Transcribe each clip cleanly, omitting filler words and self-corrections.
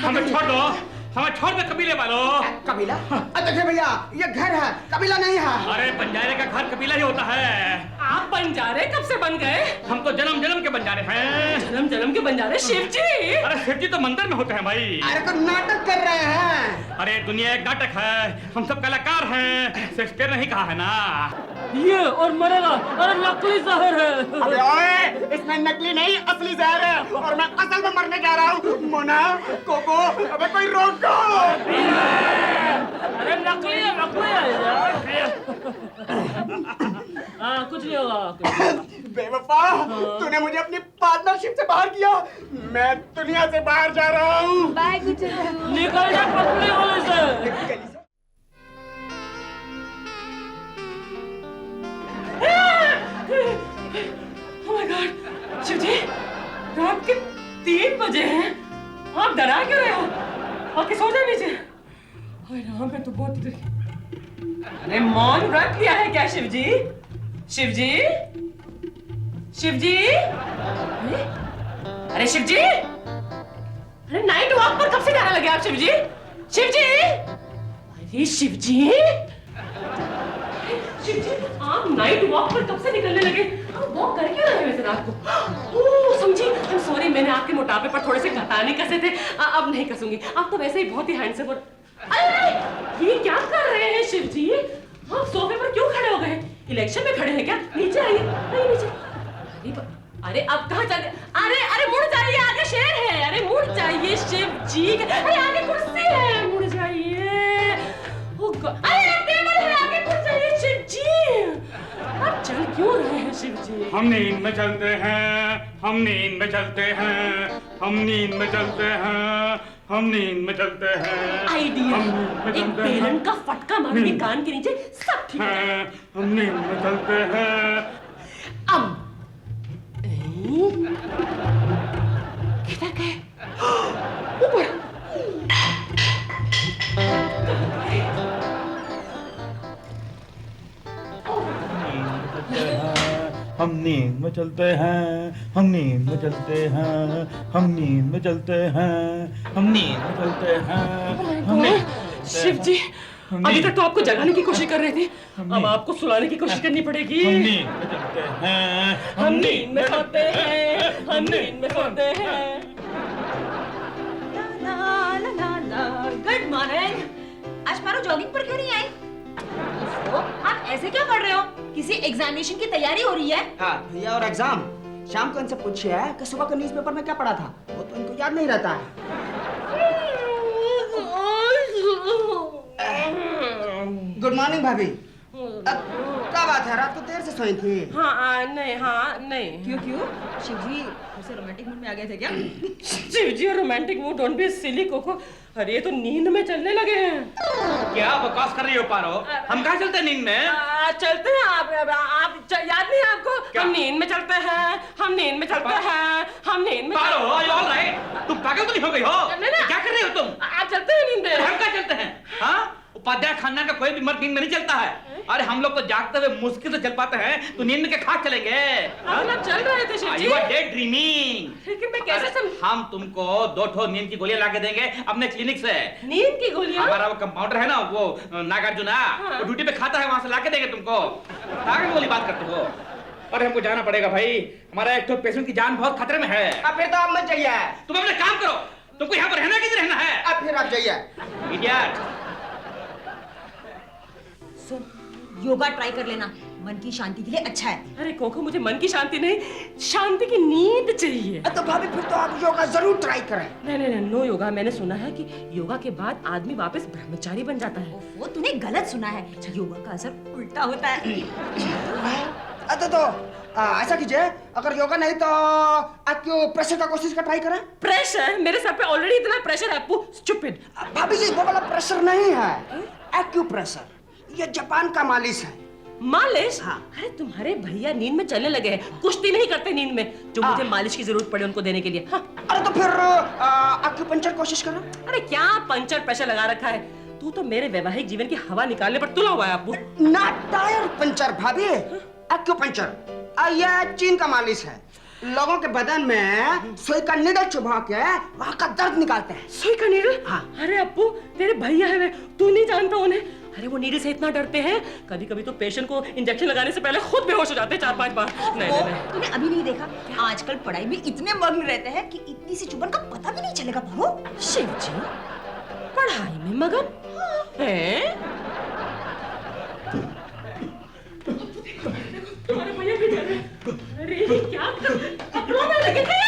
हमें छोड़ दो, हमें छोड़ दो कबीले वालों। कबीला? देखिए भैया, ये घर है, कबीला नहीं है। अरे बंजारे का घर कबीला ही होता है। आप बंजारे कब से बन गए? हम तो जन्म जन्म के बंजारे हैं। जन्म जन्म के बंजारे? शिव जी? अरे शिव जी तो मंदिर में होते हैं भाई। अरे तो नाटक कर रहे हैं। अरे दुनिया एक नाटक है, हम सब कलाकार हैं, शेक्सपियर ने ही कहा है ना। ये और मरेगा, अरे नकली जहर है। अबे ओए, इसमें नकली नहीं असली जहर है और मैं असल में मरने जा रहा हूँ। मोना, कोको, अबे कोई रोको। अरे नकली है, नकली है यार। हाँ कुछ नहीं होगा। बेवफा, तूने मुझे अपनी पार्टनरशिप से बाहर किया। मैं दुनिया से बाहर जा रहा हूँ। बाय गुजर। निकल जा पतली गोली से। Oh my God, शिव जी, रात के 3 बजे हैं। आप डरा क्यों रहे हो? आके सो जाओ नीचे। अरे राम, मैं तो बहुत अरे मौन व्रत लिया है क्या शिव जी? शिव जी? शिव जी? अरे शिव जी? अरे नाइट वॉक पर कब से जाने लगे आप शिव जी? शिव जी? अरे शिव जी? शिव जी, आप नाइट वॉक पर कब से निकलने लगे? आप वॉक कर क्यों रहे हैं वैसे रात को? ओह समझी, आई एम सॉरी, मैंने आपके मोटापे पर थोड़े से घटाने कसे थे, अब नहीं कसूंगी। आप तो वैसे ही बहुत ही हैंडसम और अरे ये क्या कर रहे हैं शिव जी? आप सोफे पर क्यों खड़े हो गए? इलेक्शन में खड़े हैं क्या? नीचे आइए, आइए नीचे। अरे अब कहाँ चल? अरे मुड़ जाइए, आगे शेर है। अरे मुड़ जाइए शिव जी। अरे आगे कुर्सी है, मुड़ जाइए। अरे टेबल है, आगे मुड़ जाइए शिव जी। आप चल क्यों रहे हैं शिव जी? हम नींद में चलते हैं, हम नींद में चलते हैं, हम नींद में चलते हैं, हम नींद में चलते हैं। आइडिया, एक पेलन का फटका मार के कान के नीचे सब ठीक है। हम नींद में चलते हैं। अब किधर गए? ऊपर। हम नींद में चलते हैं, हम नींद में चलते हैं, हम नींद में चलते हैं, हम नींद में चलते हैं। शिव जी, अभी तक तो आपको जगाने की कोशिश कर रहे थे, अब आपको सुलाने की कोशिश करनी पड़ेगी। हम नींद में चलते हैं, हम नींद में सोते हैं, हम नींद में सोते हैं। Good morning. आज मारो जॉगिंग पर क्यों नहीं आए? आप ऐसे क्यों कर रहे हो? किसी एग्जामिनेशन की तैयारी हो रही है? हाँ भैया, और एग्जाम शाम को इनसे पूछिए कि सुबह का न्यूज़पेपर में क्या पढ़ा था, वो तो इनको याद नहीं रहता है। गुड मॉर्निंग भाभी। क्या बात है, रात को देर से सोई थी? हाँ नहीं। क्यों? शिव जी ऐसे रोमांटिक मूड में आ गए थे क्या? Shiv ji, romantic mood, don't be silly Koko. अरे ये तो नींद में चलने लगे हैं। क्या बकवास कर रही हो पारो? हम कहाँ चलते हैं नींद में? चलते हैं आप याद नहीं है आपको? हम नींद में चलते हैं, हम नींद में चलते हैं, हम नींद में। पारो, ऑल राइट। तुम पागल तो नहीं हो गई हो? क्या कर रही हो तुम? आप चलते हैं नींद में? हम क्या चलते हैं? हाँ, उपाध्याय खानदान का कोई भी मर्द नींद में नहीं चलता है। अरे हम लोग तो जागते हुए मुश्किल से चल पाते हैं, तो नींद में क्या खाक चलेंगे? आप चल रहे थे शिव जी। You are dead dreaming। लेकिन मैं कैसे हम तुमको 2 ठो नींद की गोलियां लाके देंगे अपने क्लिनिक से। नींद की गोलियां? हमारा वो कंपाउंडर है ना, वो नागार्जुना, वो ड्यूटी पे खाता है, वहां से लाके देंगे तुमको। ताकि गोली बात करते हो? अरे हमको जाना पड़ेगा भाई, हमारा एक तो पेशेंट की जान बहुत खतरे में है। अब फिर तो आप मत जाइए। तुम अपना काम करो, तुमको यहाँ पर रहना कि नहीं रहना है? अब फिर आप जाइए। इडियट। योगा ट्राई कर लेना, मन की शांति के लिए अच्छा है। अरे कोको, मुझे मन की शांति नहीं, शांति की नींद चाहिए। तो भाभी फिर तो आप योगा जरूर ट्राई करें। नहीं, नो योगा। मैंने सुना है कि योगा के बाद आदमी वापस ब्रह्मचारी बन जाता है। वो तूने गलत सुना है, योगा का असर उल्टा होता है। तो ऐसा कीजिए, अगर योगा नहीं तो आप क्यों प्रेशर का कोशिश का ट्राई करें? प्रेशर? मेरे सर पे ऑलरेडी इतना प्रेशर है अप्पू, स्टूपिड। भाभी जी, वो वाला प्रेशर नहीं है, एक्यूप्रेशर। ये जापान का मालिश है। मालिश? हाँ। अरे तुम्हारे भैया नींद में चलने लगे हैं, कुश्ती नहीं करते नींद में, जो मुझे मालिश की जरूरत पड़े उनको देने के लिए। हाँ। अरे तो फिर एक्यूपंक्चर कोशिश करो। अरे क्या पंचर प्रेशर लगा रखा है? तू तो मेरे वैवाहिक जीवन की हवा निकालने पर तुला हुआ है अप्पू। ना टायर पंचर भाभी, एक्यूपंक्चर। ये चीन का मालिश है। लोगों के बदन में सुई का निडल चुभा के वहाँ का दर्द निकालते हैं। सुई का नीडल? हाँ। अरे अप्पू, तेरे भैया है वे, तू नहीं जानता उन्हें? अरे वो नीडल से इतना डरते हैं, कभी कभी तो पेशेंट को इंजेक्शन लगाने से पहले खुद बेहोश हो जाते हैं 4-5 बार। नहीं। तूने अभी नहीं देखा? आजकल पढ़ाई में इतने मग्न रहते हैं कि इतनी सी चुभन का पता भी नहीं चलेगा बाबू। शिव जी, पढ़ाई में मगन हैं? तुम्हारे भैया भी डर रहे हैं। अरे ये क्या पकड़ो ना लगे थे।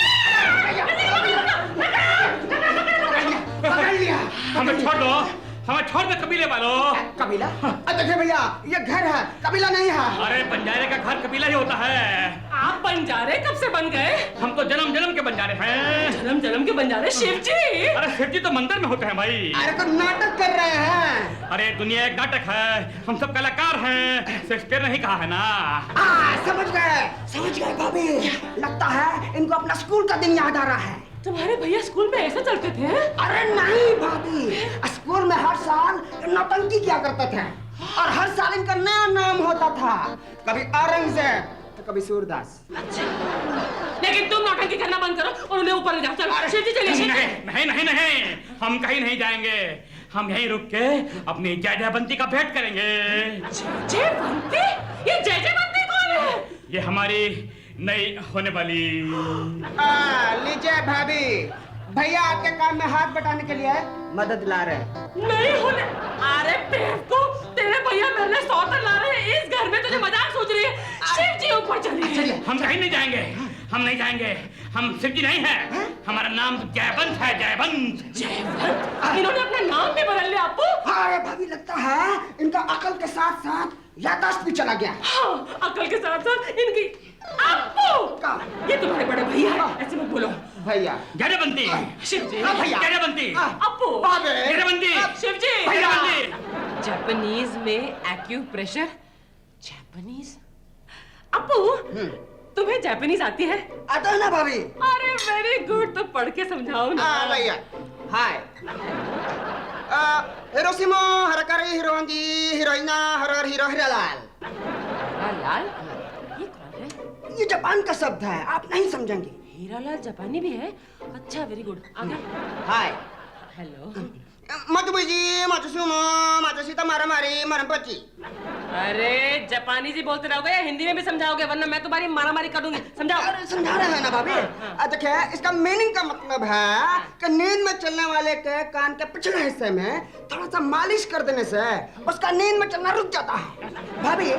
पकड़ लिया। हमें छोड़ दो, हमें छोड़ दो कबीले वालों। कबीला? देखिए भैया, ये घर है, कबीला नहीं है। अरे बंजारे का घर कबीला ही होता है। आप बंजारे कब से बन गए? हम तो जन्म जन्म के बंजारे हैं। जन्म जन्म के बंजारे? शिव जी, अरे शिव जी तो मंदिर में होते हैं भाई। अरे तो नाटक कर रहे हैं। अरे दुनिया एक नाटक है, हम सब कलाकार हैं, शेक्सपियर ने ही कहा है ना। समझ गए भाभी। लगता है इनको अपना स्कूल का दिन याद आ रहा है। तुम्हारे भैया स्कूल में ऐसे चलते थे? अरे नहीं भाभी, स्कूल में हर साल नौटंकी किया करते थे और हर साल इनका नया नाम होता था। कभी औरंगजेब तो कभी सूरदास। अच्छा, लेकिन तुम नौटंकी करना बंद करो और उन्हें ऊपर ले जाओ। चलो शिव जी, चलिए। नहीं, हम कहीं नहीं जाएंगे। हम यहीं रुक के अपनी जयजयवंती का भेंट करेंगे। जयवंती? ये जयजयवंती कौन है? ये हमारी नई होने वाली। लीजिए भाभी, भैया आपके काम में हाथ बटाने के लिए मदद ला रहे हैं। नहीं होने। अरे बेवकूफ, तेरे भैया मेरे सौतन ला रहे हैं इस घर में, तुझे मजाक सोच रही है? शिव जी ऊपर चलिए। हम कहीं नहीं जाएंगे, हम नहीं जाएंगे। हम शिव जी नहीं हैं, हमारा नाम जयवंत है, जयवंत। जयवंत? इन्होंने अपना नाम भी बदल लिया आपको? अरे भाभी, लगता है इनका अकल के साथ साथ याददाश्त भी चला गया। हाँ, अकल के साथ साथ इनकी। अप्पू, ये तुम्हारे बड़े भैया हैं, ऐसे मत बोलो। भैया जयवंती, शिव जी, भैया जयवंती, अप्पू, जयवंती, शिव जी, जयवंती। जापानीज में एक्यूप्रेशर? जापानीज? अप्पू, तुम्हें जापानीज आती है? आता है ना भाभी? अरे वेरी गुड, तो पढ़ के समझाओ ना। भैया, हाय। हिरोशिमा, हरकारी, हिरोंजी, हिरोइना, हरर, हीरो, हीरालाल। हीरालाल? ये कौन है? ये जापान का शब्द है, आप नहीं समझेंगे। हीरालाल जापानी भी है? अच्छा, वेरी गुड। आगे। हाय। हेलो। मतुबुजी, मतुसुमो, मतुसीता मारामारी, मरमपची। अरे जापानी जी बोलते रहोगे या हिंदी में भी समझाओगे, वरना मैं तुम्हारी मारामारी कर दूंगी। समझाओ। अरे समझा रहे हैं ना भाभी। देखिए, इसका मीनिंग का मतलब है कि नींद में चलने वाले के कान के पिछले हिस्से में थोड़ा सा मालिश कर देने से उसका नींद में चलना रुक जाता है। भाभी,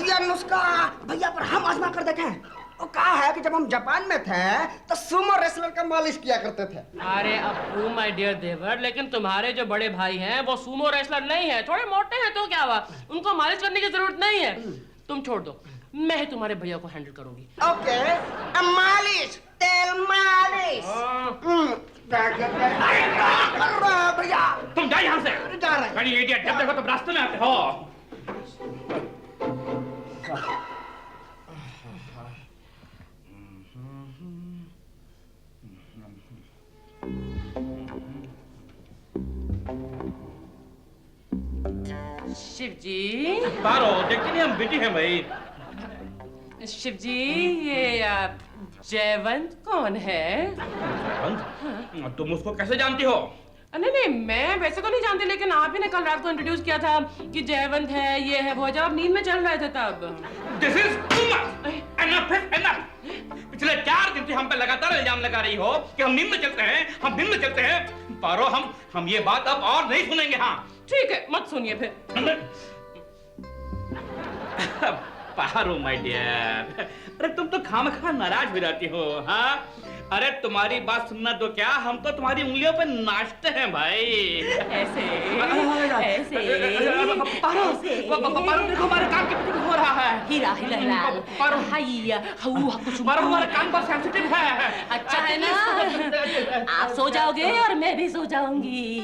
यह नुस्खा भैया पर हम आजमा कर देखें। वो कहा है कि जब हम जापान में थे तो सुमो रेसलर का मालिश किया करते थे। अरे अप्पू माय डियर देवर, लेकिन तुम्हारे जो बड़े भाई हैं वो सुमो रेसलर नहीं है, थोड़े मोटे हैं, तो क्या हुआ? उनको मालिश करने की जरूरत नहीं है। तुम छोड़ दो, मैं ही तुम्हारे भैया को हैंडल करूंगी। ओके, मालिश, तेल मालिश। भैया तुम जाओ यहाँ से। जा रहे हैं। अरे इडियट, जब देखो तुम रास्ते में आते हो। शिव जी, पारो, देखते नहीं हम बिजी हैं भाई। शिव जी, ये जयवंत कौन है? जयवंत? तुम उसको कैसे जानती हो? नहीं, मैं वैसे तो नहीं जानती, लेकिन आप ही ने कल रात को इंट्रोड्यूस किया था कि जयवंत है, ये है, वो है, जब आप नींद में चल रहे थे तब। This is too much. Enough is enough. पिछले 4 दिन से हम पे लगातार इल्जाम लगा रही हो कि हम नींद में चलते हैं, हम नींद में चलते हैं। पारो, हम ये बात अब और नहीं सुनेंगे। हाँ ठीक है, मत सुनिए फिर। पारो माय डियर, अरे तुम तो खामखा नाराज हो जाती हो। हाँ, अरे तुम्हारी बात सुनना तो क्या, हम तो तुम्हारी उंगलियों पे नाचते हैं भाई। ऐसे पारो, देखो हमारे काम के पीछे हो रहा है। हीरा पारो, हाइया पारो, हमारा काम बहुत सेंसिटिव है। अच्छा है ना, आप सो जाओगे और मैं भी सो जाऊंगी।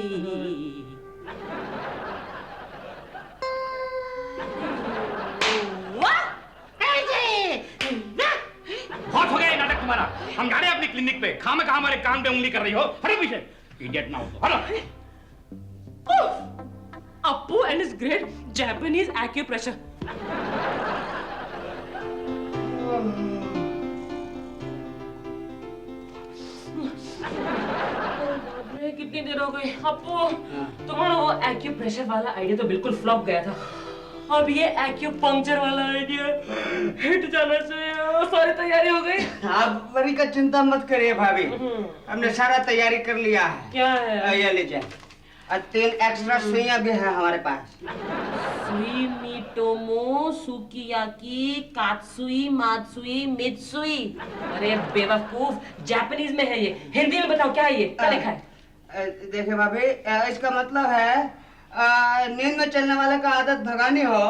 बहुत हो गया ये नाटक तुम्हारा। हम जा रहे हैं अपनी क्लिनिक पे। खामखा हमारे कान पे उंगली कर रही हो। हटो पीछे, इडियट ना हो तो हटो। Appu and his great Japanese acupressure. कितनी देर हो गई अप्पू। तुम्हारा वो एक्यूप्रेशर वाला आइडिया तो बिल्कुल फ्लॉप गया था। अब ये एक्यूपंक्चर वाला आइडिया हिट जाना चाहिए। सारी तैयारी हो गई? आप वरी का चिंता मत करिए भाभी, हमने सारा तैयारी कर लिया है। क्या है? ये लीजिए, और 3 एक्स्ट्रा सुइयां भी है हमारे पास। सुई मिटोमो सुकियाकी कात्सुई मात्सुई मित्सुई। अरे बेवकूफ, जापानीज में है ये, हिंदी में बताओ क्या है ये, क्या लिखा है? देखिए भाभी, इसका मतलब है नींद में चलने वाले का आदत भगानी हो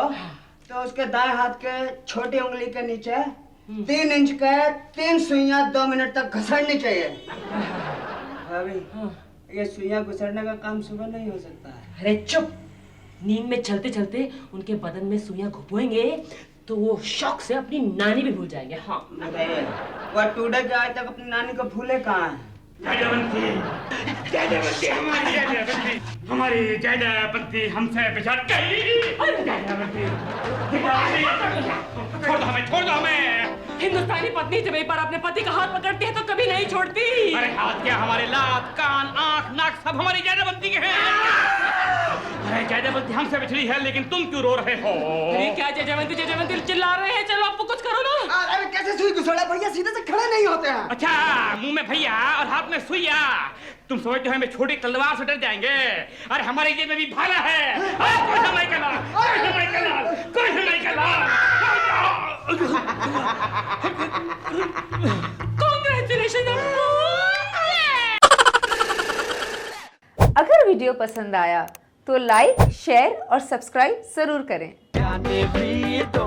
तो उसके दाएं हाथ के छोटी उंगली के नीचे 3 इंच के 3 सुइयां 2 मिनट तक घसड़नी चाहिए। भाभी, ये सुइयां घुसड़ने का काम सुबह नहीं हो सकता है। अरे चुप, नींद में चलते चलते उनके बदन में सुइयां घुपोएंगे तो वो शौक से अपनी नानी भी भूल जाएंगे। हाँ बताइए, वो टूडे के आज तक अपनी नानी को भूले कहाँ है? हमारी जयदवंती हमसे बिछड़ गई। छोड़ दो हमें। हिंदुस्तानी पत्नी जब एक बार अपने पति का हाथ पकड़ती है तो कभी नहीं छोड़ती। अरे हाथ क्या, हमारे लात कान आंख नाक सब हमारी जयदवंती के हैं। अरे जयदवंती हमसे बिछड़ी है, लेकिन तुम क्यों रो रहे हो? अरे क्या जयदवंती चिल्ला रहे हैं? चलो आपको कुछ करो ना। अरे कैसे सुई घुसड़ा भैया, सीधे से खड़े नहीं होते हैं। अच्छा, मुंह में भैया और हाथ में सुइया। तुम समझते हो हमें छोटी तलवार से डर जाएंगे? अरे हमारे जेब में भी भाला है। कोई समय का लाल, कोई समय का लाल, कोई समय का लाल। कांग्रेचुलेशन अप्पू। अगर वीडियो पसंद आया तो लाइक, शेयर और सब्सक्राइब जरूर करें। जाने भी तो